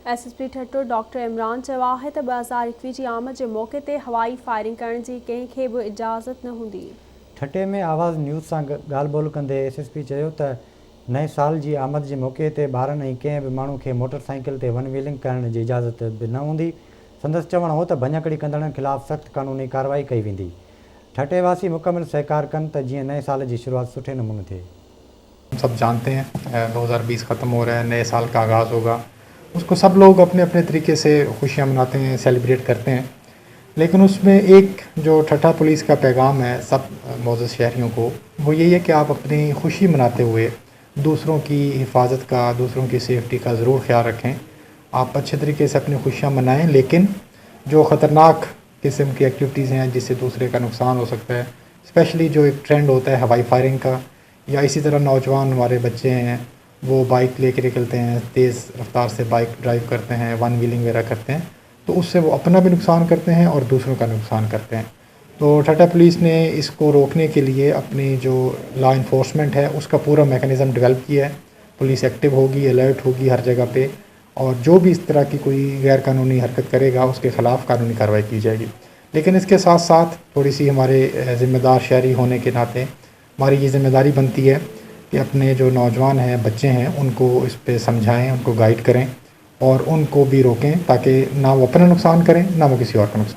SSP ठट्टो doctor Imran चयो आहे त 2021 जी आमद जे मौक़े ते हवाई फायरिंग करण जी कंहिंखे बि इजाज़त न हूंदी। ठटे में आवाज़ न्यूज़ सां ॻाल्हि ॿोल कंदे एसएसपी चयो त नए साल जी आमद जे मौक़े ते ॿारनि ऐं कंहिं बि माण्हू खे मोटरसाइकिल ते वन व्हीलिंग करण जी इजाज़त बि न हूंदी। संदसि चवणु हो त भञकड़ी कंदड़नि ख़िलाफ़ सख़्त कानूनी कार्रवाई कई वेंदी। ठटेवासी मुकमिल सहकार कनि त जीअं नए साल जी शुरुआत सुठे नमूने थिए। सब जानते हैं 2020 ख़त्म हो रहा है, नए साल का आगाज़ होगा। उसको सब लोग अपने अपने तरीके से खुशियाँ मनाते हैं, सेलिब्रेट करते हैं। लेकिन उसमें एक जो ठट्टा पुलिस का पैगाम है सब मोअज़्ज़ज़ शहरियों को, वो यही है कि आप अपनी खुशी मनाते हुए दूसरों की हिफाजत का, दूसरों की सेफ्टी का ज़रूर ख्याल रखें। आप अच्छे तरीके से अपनी खुशियाँ मनाएं, लेकिन जो ख़तरनाक किस्म की एक्टिविटीज़ हैं जिससे दूसरे का नुकसान हो सकता है, स्पेशली जो एक ट्रेंड होता है हवाई फायरिंग का, या इसी तरह नौजवान हमारे बच्चे हैं वो बाइक लेके निकलते हैं, तेज़ रफ्तार से बाइक ड्राइव करते हैं, वन व्हीलिंग वगैरह करते हैं, तो उससे वो अपना भी नुकसान करते हैं और दूसरों का नुकसान करते हैं। तो ठट्टा पुलिस ने इसको रोकने के लिए अपनी जो लॉ इन्फोर्समेंट है उसका पूरा मेकनिज़म डेवलप किया है। पुलिस एक्टिव होगी, अलर्ट होगी हर जगह पे, और जो भी इस तरह की कोई गैर कानूनी हरकत करेगा उसके ख़िलाफ़ कानूनी कार्रवाई की जाएगी। लेकिन इसके साथ साथ थोड़ी सी हमारे ज़िम्मेदार शहरी होने के नाते हमारी ये ज़िम्मेदारी बनती है कि अपने जो नौजवान हैं, बच्चे हैं, उनको इस पे समझाएं, उनको गाइड करें और उनको भी रोकें ताकि ना वो अपना नुकसान करें, ना वो किसी और का नुकसान।